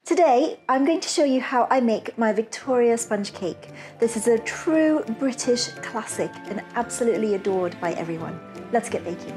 Today, I'm going to show you how I make my Victoria sponge cake. This is a true British classic and absolutely adored by everyone. Let's get baking.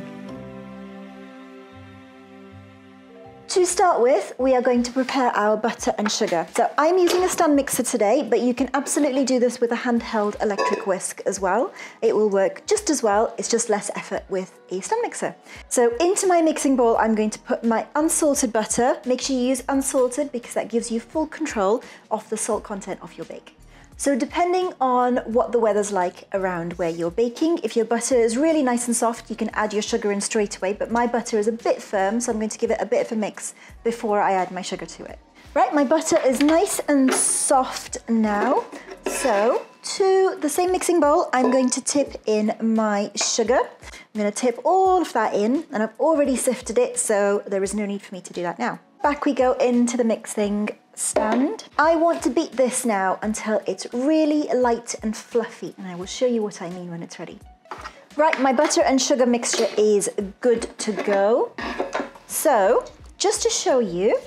To start with, we are going to prepare our butter and sugar. So I'm using a stand mixer today, but you can absolutely do this with a handheld electric whisk as well. It will work just as well, it's just less effort with a stand mixer. So into my mixing bowl, I'm going to put my unsalted butter. Make sure you use unsalted because that gives you full control of the salt content of your bake. So depending on what the weather's like around where you're baking, if your butter is really nice and soft, you can add your sugar in straight away, but my butter is a bit firm, so I'm going to give it a bit of a mix before I add my sugar to it. Right, my butter is nice and soft now. So to the same mixing bowl, I'm going to tip in my sugar. I'm going to tip all of that in, and I've already sifted it, so there is no need for me to do that now. Back we go into the mixing stand. I want to beat this now until it's really light and fluffy, and I will show you what I mean when it's ready. Right, my butter and sugar mixture is good to go. So, just to show you,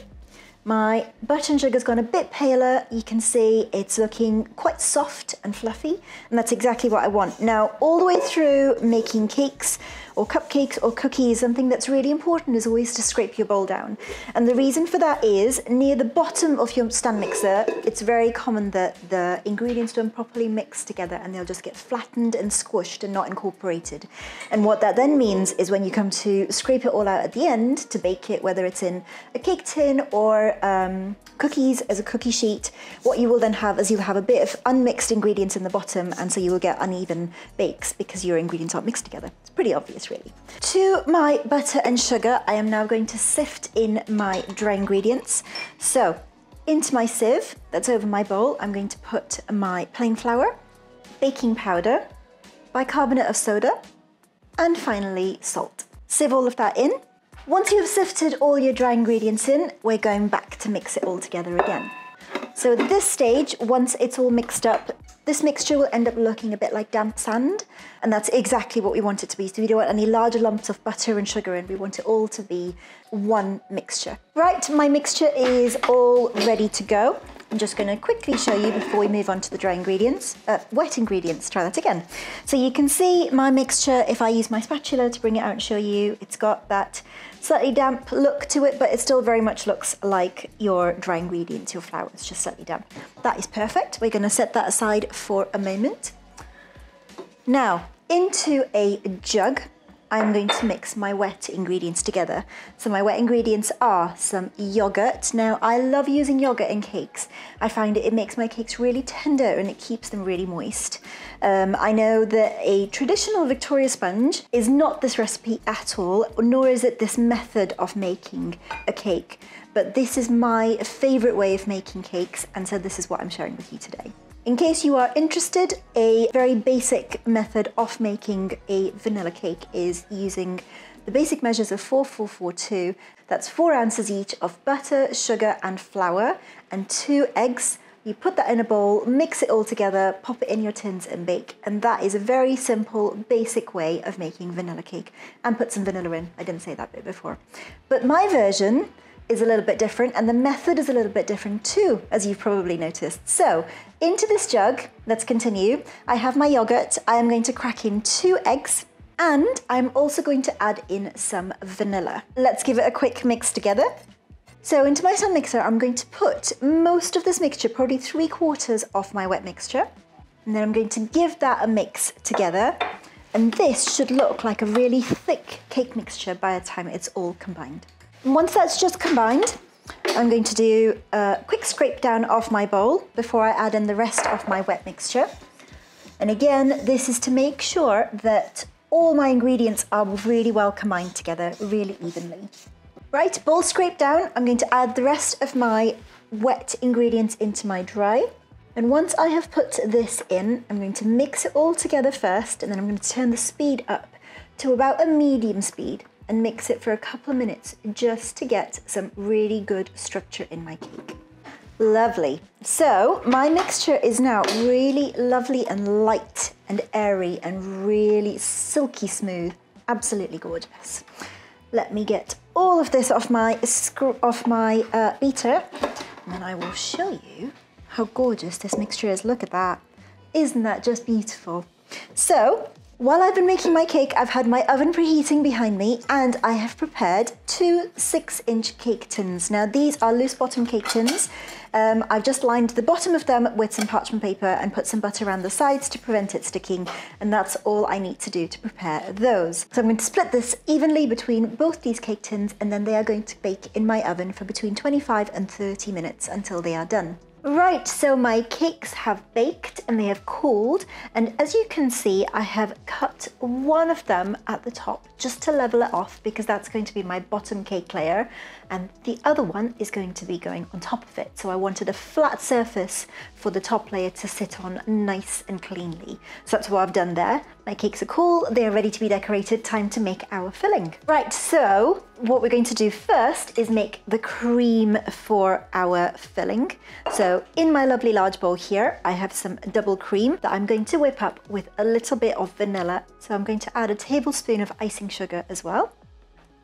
my butter and sugar's gone a bit paler. You can see it's looking quite soft and fluffy, and that's exactly what I want. Now, all the way through making cakes or cupcakes or cookies, something that's really important is always to scrape your bowl down. And the reason for that is near the bottom of your stand mixer, it's very common that the ingredients don't properly mix together and they'll just get flattened and squished and not incorporated. And what that then means is when you come to scrape it all out at the end to bake it, whether it's in a cake tin or cookies as a cookie sheet, what you will then have is you'll have a bit of unmixed ingredients in the bottom, and so you will get uneven bakes because your ingredients aren't mixed together. It's pretty obvious, really. To my butter and sugar, I am now going to sift in my dry ingredients. So into my sieve that's over my bowl, I'm going to put my plain flour, baking powder, bicarbonate of soda, and finally salt. Sieve all of that in. Once you've sifted all your dry ingredients in, we're going back to mix it all together again. So at this stage, once it's all mixed up, this mixture will end up looking a bit like damp sand, and that's exactly what we want it to be. So we don't want any larger lumps of butter and sugar in, we want it all to be one mixture. Right, my mixture is all ready to go. I'm just going to quickly show you before we move on to the dry ingredients, wet ingredients, try that again. So you can see my mixture, if I use my spatula to bring it out and show you, it's got that slightly damp look to it, but it still very much looks like your dry ingredients, your flour, it's just slightly damp. That is perfect. We're going to set that aside for a moment. Now, into a jug, I'm going to mix my wet ingredients together. So my wet ingredients are some yogurt. Now, I love using yogurt in cakes. I find it makes my cakes really tender and it keeps them really moist. I know that a traditional Victoria sponge is not this recipe at all, nor is it this method of making a cake. But this is my favorite way of making cakes, and so this is what I'm sharing with you today. In case you are interested, a very basic method of making a vanilla cake is using the basic measures of 4-4-4-2. That's 4 ounces each of butter, sugar and flour, and 2 eggs. You put that in a bowl, mix it all together, pop it in your tins and bake. And that is a very simple, basic way of making vanilla cake. And put some vanilla in. I didn't say that bit before. But my version is a little bit different, and the method is a little bit different too, as you've probably noticed. So into this jug, let's continue. I have my yogurt. I am going to crack in 2 eggs, and I'm also going to add in some vanilla. Let's give it a quick mix together. So into my stand mixer, I'm going to put most of this mixture, probably 3/4 of my wet mixture, and then I'm going to give that a mix together. And this should look like a really thick cake mixture by the time it's all combined. And once that's just combined, I'm going to do a quick scrape down of my bowl before I add in the rest of my wet mixture. And again, this is to make sure that all my ingredients are really well combined together, really evenly. Right, bowl scraped down, I'm going to add the rest of my wet ingredients into my dry. And once I have put this in, I'm going to mix it all together first, and then I'm going to turn the speed up to about a medium speed and mix it for a couple of minutes just to get some really good structure in my cake. Lovely. So my mixture is now really lovely and light and airy and really silky smooth. Absolutely gorgeous. Let me get all of this off my beater. And then I will show you how gorgeous this mixture is. Look at that. Isn't that just beautiful? So, while I've been making my cake, I've had my oven preheating behind me, and I have prepared 2 6-inch cake tins. Now these are loose bottom cake tins. I've just lined the bottom of them with some parchment paper and put some butter around the sides to prevent it sticking, and that's all I need to do to prepare those. So I'm going to split this evenly between both these cake tins, and then they are going to bake in my oven for between 25 and 30 minutes until they are done. Right, so my cakes have baked and they have cooled, and as you can see, I have cut one of them at the top just to level it off, because that's going to be my bottom cake layer, and the other one is going to be going on top of it. So I wanted a flat surface for the top layer to sit on nice and cleanly. So that's what I've done there. My cakes are cool, they are ready to be decorated, time to make our filling. Right, so what we're going to do first is make the cream for our filling. So in my lovely large bowl here, I have some double cream that I'm going to whip up with a little bit of vanilla. So I'm going to add a tablespoon of icing sugar as well.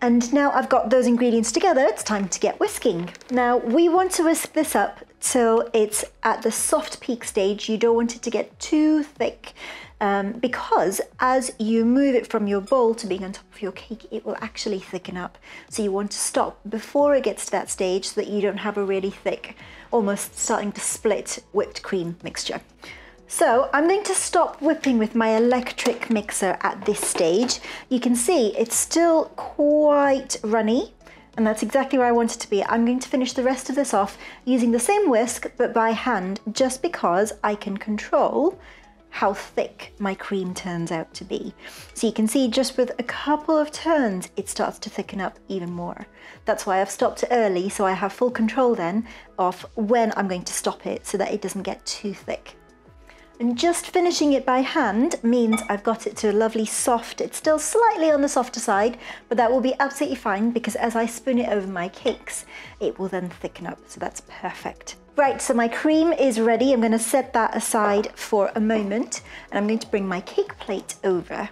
And now I've got those ingredients together, it's time to get whisking. Now we want to whisk this up till it's at the soft peak stage. You don't want it to get too thick, because as you move it from your bowl to being on top of your cake, it will actually thicken up. So you want to stop before it gets to that stage so that you don't have a really thick, almost starting to split whipped cream mixture. So I'm going to stop whipping with my electric mixer at this stage. You can see it's still quite runny, and that's exactly where I want it to be. I'm going to finish the rest of this off using the same whisk but by hand, just because I can control how thick my cream turns out to be. So you can see just with a couple of turns it starts to thicken up even more. That's why I've stopped it early, so I have full control then of when I'm going to stop it so that it doesn't get too thick. And just finishing it by hand means I've got it to a lovely soft, it's still slightly on the softer side, but that will be absolutely fine, because as I spoon it over my cakes, it will then thicken up, so that's perfect. Right, so my cream is ready. I'm going to set that aside for a moment, and I'm going to bring my cake plate over.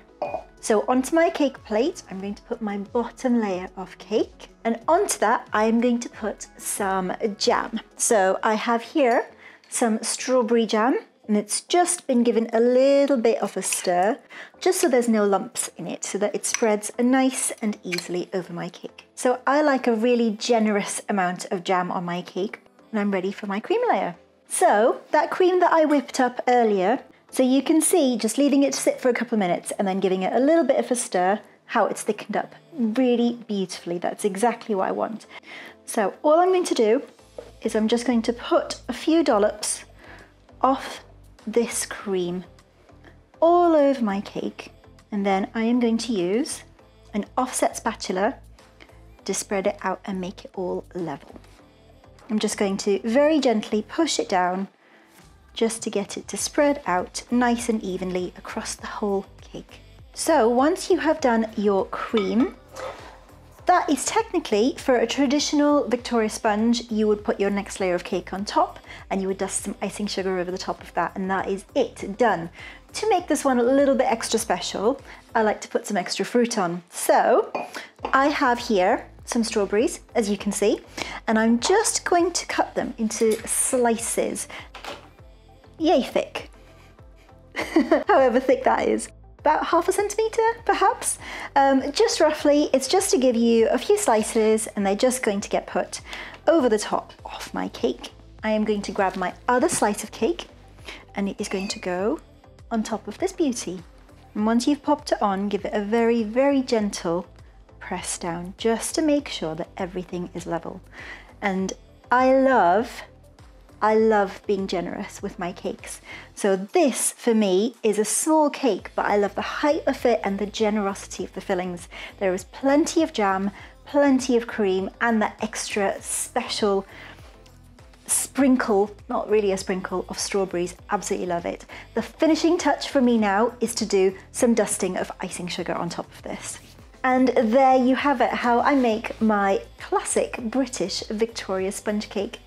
So onto my cake plate, I'm going to put my bottom layer of cake, and onto that, I am going to put some jam. So I have here some strawberry jam, and it's just been given a little bit of a stir, just so there's no lumps in it, so that it spreads nice and easily over my cake. So I like a really generous amount of jam on my cake, and I'm ready for my cream layer. So that cream that I whipped up earlier, so you can see, just leaving it to sit for a couple of minutes and then giving it a little bit of a stir, how it's thickened up really beautifully. That's exactly what I want. So all I'm going to do is I'm just going to put a few dollops of this cream all over my cake, and then I am going to use an offset spatula to spread it out and make it all level. I'm just going to very gently push it down just to get it to spread out nice and evenly across the whole cake. So once you have done your cream, that is technically, for a traditional Victoria sponge, you would put your next layer of cake on top and you would dust some icing sugar over the top of that, and that is it, done. To make this one a little bit extra special, I like to put some extra fruit on. So I have here some strawberries, as you can see, and I'm just going to cut them into slices, yay thick, however thick that is. About ½ centimetre, perhaps, just roughly. It's just to give you a few slices, and they're just going to get put over the top of my cake. I am going to grab my other slice of cake, and it is going to go on top of this beauty. And once you've popped it on, give it a very, very gentle press down, just to make sure that everything is level. And I love being generous with my cakes. So this, for me, is a small cake, but I love the height of it and the generosity of the fillings. There is plenty of jam, plenty of cream, and that extra special sprinkle, not really a sprinkle, of strawberries. Absolutely love it. The finishing touch for me now is to do some dusting of icing sugar on top of this. And there you have it, how I make my classic British Victoria sponge cake.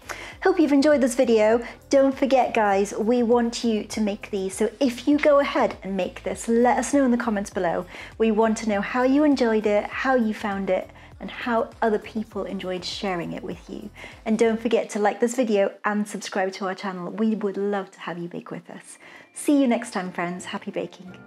Hope you've enjoyed this video. Don't forget, guys, we want you to make these. So if you go ahead and make this, let us know in the comments below. We want to know how you enjoyed it, how you found it, and how other people enjoyed sharing it with you. And don't forget to like this video and subscribe to our channel. We would love to have you bake with us. See you next time, friends. Happy baking.